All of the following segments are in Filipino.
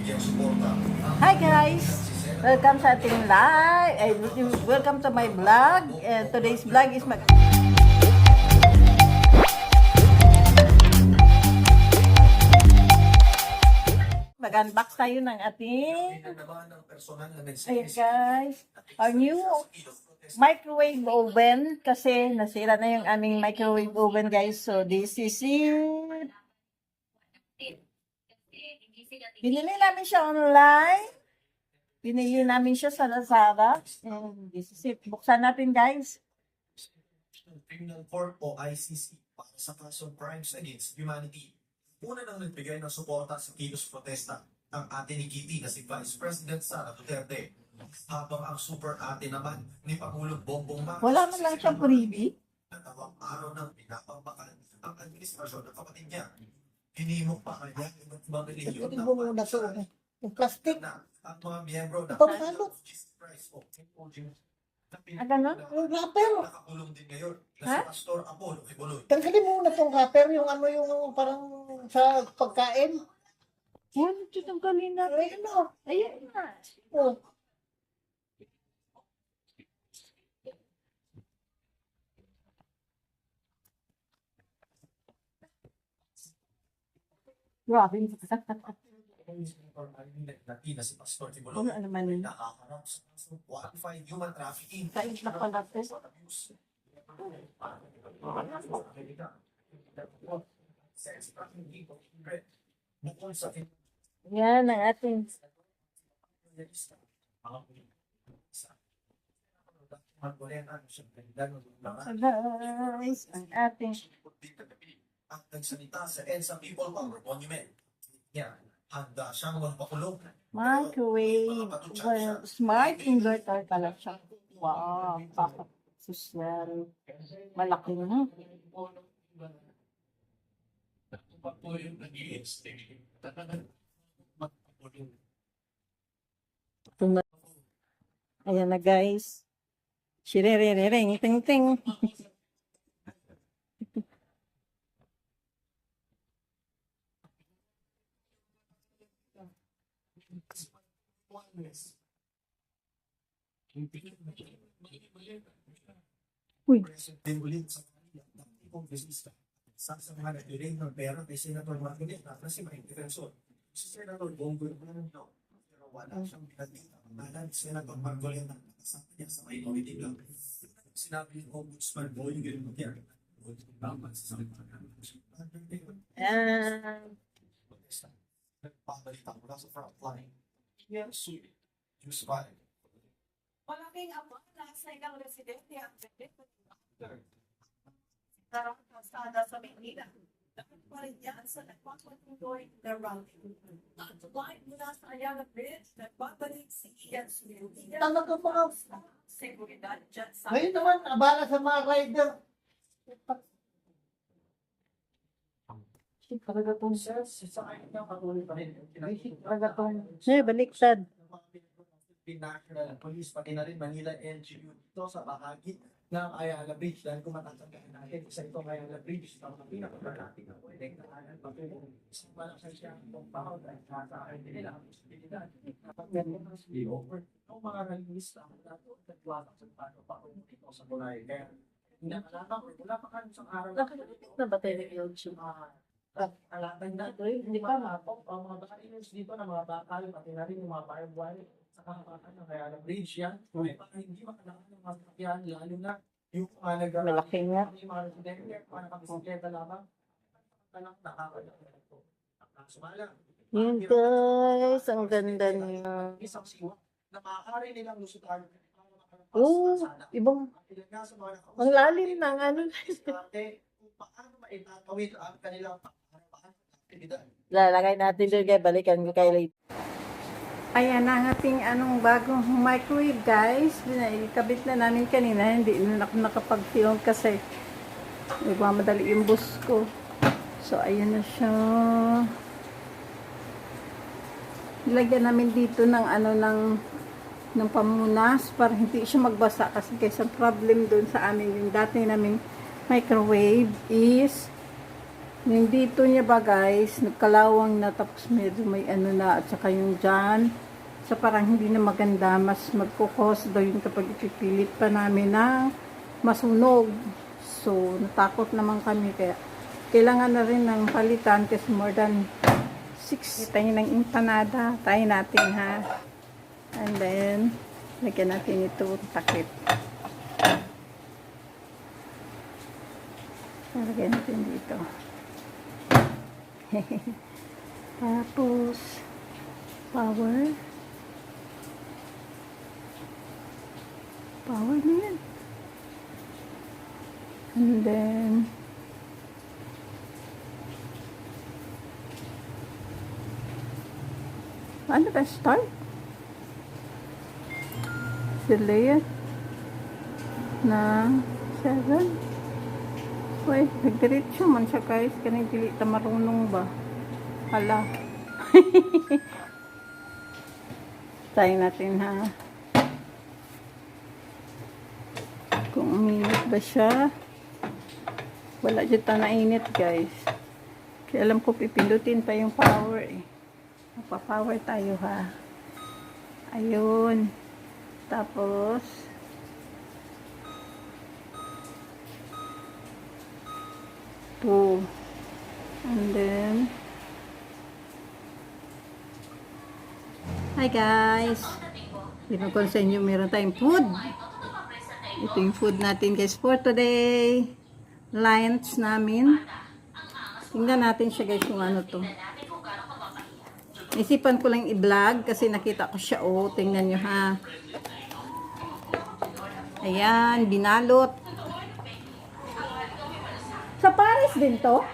Hi guys! Welcome sa ating live. Welcome to my vlog. Today's vlog is mag-unbox tayo ng ating ayan guys, our new microwave oven kasi nasira na yung aming microwave oven guys. So this is it. Binili namin siya online. Binili namin siya sa Lazada. And this is it. Buksan natin guys. Criminal Court o ICC para sa kasong crimes against humanity. Una nang nagbigay ng suporta sa kilos protesta ang ate ni Kitty na si Vice President Sara Duterte. Habang ang super ate naman ni Pangulong Bongbong Marcos. Wala man lang siyang freebie. Natawang araw ng pinapambakan ang administrasyon ng kapatid niya. Hinimok pa kanya ng mga reliyon Ito mo muna to. Yung plastic. na ang mga miyembro ng Pagkano? Jesus Christ o Kimpoljing Ano? Yung wrapper. nakakulong din ngayon na Ha? si Pastor Apollo Kibuloy. Tanggalin mo muna tong wrapper. Yung ano yung parang sa pagkain. Yan, tutunggalin natin. Ayun o. Ayan na. Oh. Grabe. Natina si Pastor Ano Kibuloy. naman yun? Nakakarap sa kaso qualified human trafficking. Kain na pala ito. Abuse. Sex trafficking. Bukod sa Yan ang ating guys, ang ating ang nagsalita sa EDSA People Power Monument. Yan, handa siyang magpakulong. microwave. Well, smart inverter pala siya. Wow, bakit social. Malaki na. Ayan na guys. Shirererering, ting ting. Uy. Din ulit sa tipong business sa mga nag-relate ng pera kay Senator Martinez na si Mike Defensor. Si Senator Bongbong Marcos pero wala siyang pinagdita. Manan Senator Marcoleta kasama niya sa minority lang. Sinabi ng Ombudsman Boying Gilmotier. Tama sa Pabalita mula sa frontline. Yes, use 5. Malaking abot na sa ilang residente ang kalsada sa Maynila. Dapat pa rin yan sa nagpapatuloy na routing. At line mula sa Ayala Bridge, nagbabalik si Ian Smith. Talaga mga... Seguridad dyan sa... Ngayon naman, abala sa mga rider. Talaga tong Sa akin niya patuloy pa rin. talaga tong baliktad. National Police, pati na rin Manila LGU dito sa bahagi ng Ayala Bridge. Dahil kung matatandaan natin, isa itong Ayala Bridge, ang pinakamalaki na pwedeng naanan patuloy. Isang malakas siya ang compound at nasa akin nila ang posibilidad. Napagandang mas over. Ang mga release ang nato, nagwatak sa paano pa kung ito sa Bulay. Kaya, hindi na alam or wala pa ka isang araw. Nakalimutan na ba tayo ng LG? Alatan na ito eh, hindi pa mapok ang mga baka-inos dito ng mga bakal, pati na rin yung mga firewire sa kakapatan ng Ayala Bridge yan. Ay, baka hindi makalaan ng mga sakyan, lalo na yung mga Malaki nga. yung mga residente, mga nakabisikleta lamang, tanang nakakalaman na ito. Ang sumala. Yun guys, ang ganda niya. Isang siwa na maaari nilang lusutan. Oo, ibang, ang lalim ng ano. Kung paano maitatawid ang kanilang aktividad. Lalagay natin doon kaya balikan ko kay late. Ayan ang ating anong bagong microwave guys. Ikabit na namin kanina. Hindi na ako nakapag-film kasi nagmamadali yung bus ko. So ayan na siya. Nilagyan namin dito ng ano ng pamunas para hindi siya magbasa kasi isang problem doon sa amin yung dati naming microwave is Yung dito niya ba guys, nagkalawang na tapos medyo may ano na at saka yung dyan. So parang hindi na maganda, mas magkukos daw yun kapag ipipilit pa namin ng masunog. So natakot naman kami kaya kailangan na rin ng palitan kasi more than 6 tayo ng empanada. Tayo natin ha. And then, lagyan natin ito takip. Lagyan natin dito. Tapos, power. Power na yan. And then, ano ba start? Delay na 7. Uy, nagdiretso man siya guys. Kanang dili ta marunong ba? Hala. Try natin ha. Kung uminit ba siya. Wala dyan ta nainit guys. Kaya alam ko pipindutin pa yung power eh. Magpa-power tayo ha. Ayun. Tapos, and then, hi guys. Dito ko sa inyo, meron tayong food. Ito yung food natin guys for today. Lunch namin. Tingnan natin siya guys kung ano to. Isipan ko lang i-vlog kasi nakita ko siya. Oh, tingnan nyo ha. Ayan, binalot. Sa Paris din to?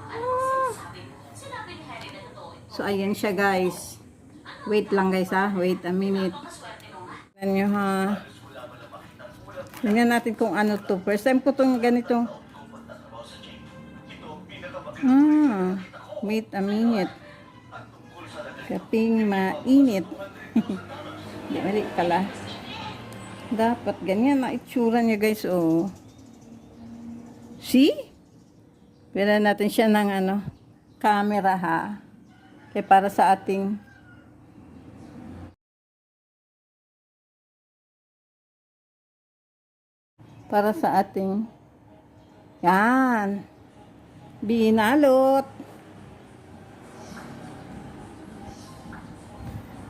Ah. So, ayan siya guys. Wait lang guys ha. Wait a minute. Tingnan nyo ha. Tingnan natin kung ano to. First time ko itong ganito. Wait a minute. Kaping mainit. Di mali pala. Dapat ganyan na itsura niya guys. Oh. See? Pwede natin siya ng ano, camera ha. Kaya para sa ating yan. Binalot.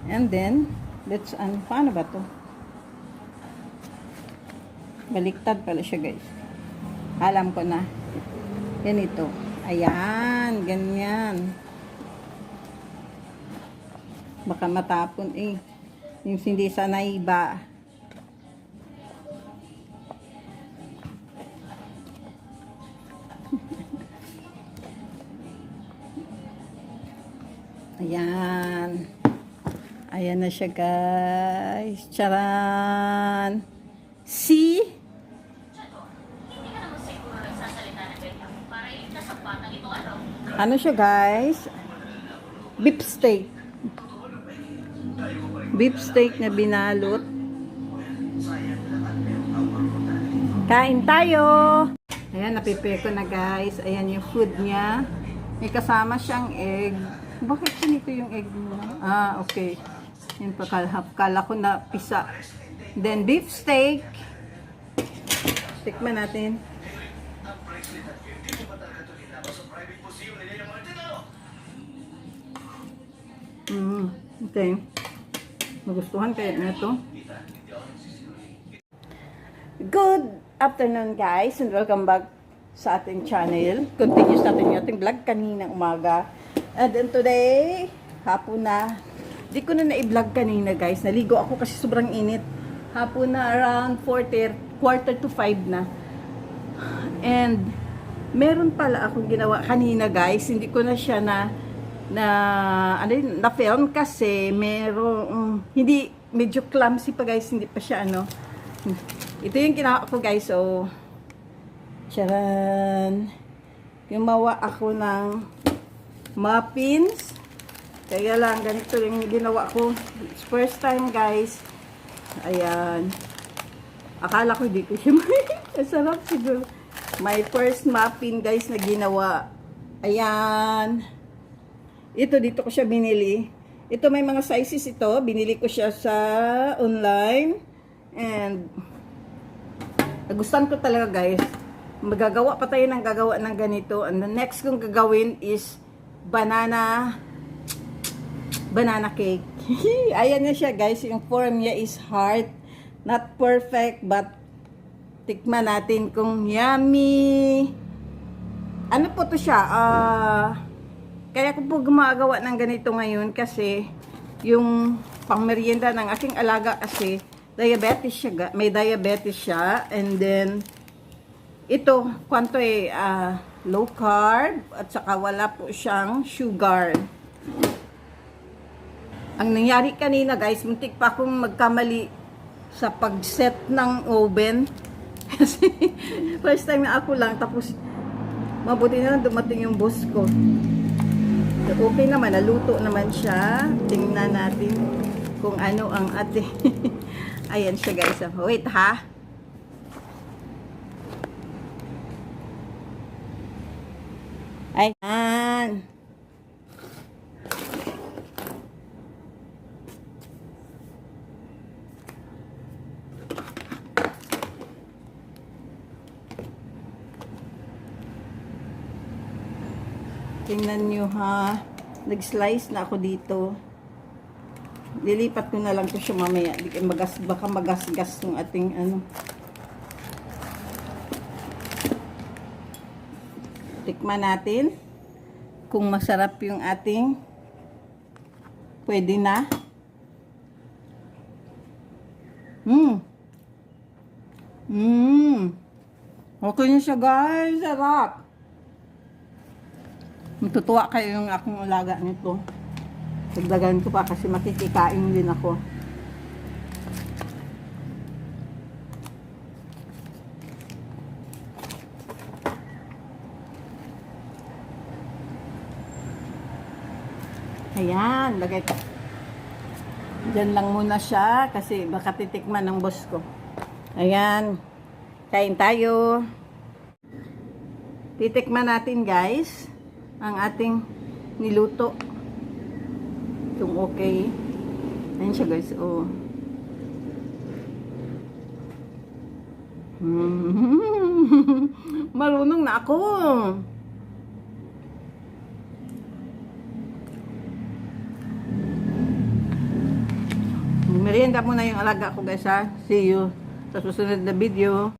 And then, let's, paano ba to? Baliktad pala siya guys. Alam ko na. Ganito. Ayan, ganyan. Baka matapon eh. Yung hindi sanay ba. Ayan. Ayan na siya guys. Charan. See? Ano siya guys? Beef steak. Beef steak na binalot. Kain tayo! Ayan, napipare ko na guys. Ayan yung food niya. May kasama siyang egg. Bakit ganito yung egg mo? Ah, okay. Yan pa, kala ko na pisa. Then beef steak. Tikman natin. Okay. Magustuhan kaya na ito. Good afternoon guys and welcome back sa ating channel. Continuous natin yung ating vlog kaninang umaga. And then today, hapon na. Di ko na na-vlog kanina guys. Naligo ako kasi sobrang init. Hapon na around 4:30, quarter to 5 na. And meron pala akong ginawa kanina guys. Hindi ko na siya na film kasi meron hindi medyo clumsy pa guys, hindi pa siya ano. Ito yung ginawa ko guys. So charan. Gumawa ako ng muffins. Kaya lang ganito yung ginawa ko. It's first time guys. Ayan. Akala ko hindi ko siya sarap siguro. My first muffin guys na ginawa. Ayan. Ito, dito ko siya binili. Ito, may mga sizes ito. Binili ko siya sa online. And, nagustuhan ko talaga guys. Magagawa pa tayo ng gagawa ng ganito. And the next kong gagawin is banana cake. Ayan na siya guys. Yung form niya is heart. Not perfect, but tikman natin kung yummy. Ano po to siya? Kaya ko po gumagawa ng ganito ngayon kasi yung pangmerienda ng aking alaga kasi diabetes siya, may diabetes siya. And then ito, kwanto low carb at saka wala po siyang sugar. Ang nangyari kanina guys, muntik pa akong magkamali sa pag-set ng oven. Kasi first time na ako lang, tapos mabuti na lang dumating yung boss ko. So, okay naman, naluto naman siya. Tingnan natin kung ano ang ate. Ayan siya guys. Wait ha. Ayan. Tingnan nyo ha. Nag-slice na ako dito. Lilipat ko na lang ito siya mamaya. Baka magasgas yung ating ano. Tikman natin kung masarap yung ating pwede na. Okay na siya guys. Sarap. Matutuwa kayo yung akong alaga nito. Dagdagan ko pa kasi makikikain din ako. Ayan, lagay ko. Diyan lang muna siya kasi baka titikman ng boss ko. Ayan, kain tayo. Titikman natin guys ang ating niluto. Itong okay. Ayan siya guys. Oh. Marunong na ako. Merienda muna yung alaga ko guys ha. See you sa susunod na video.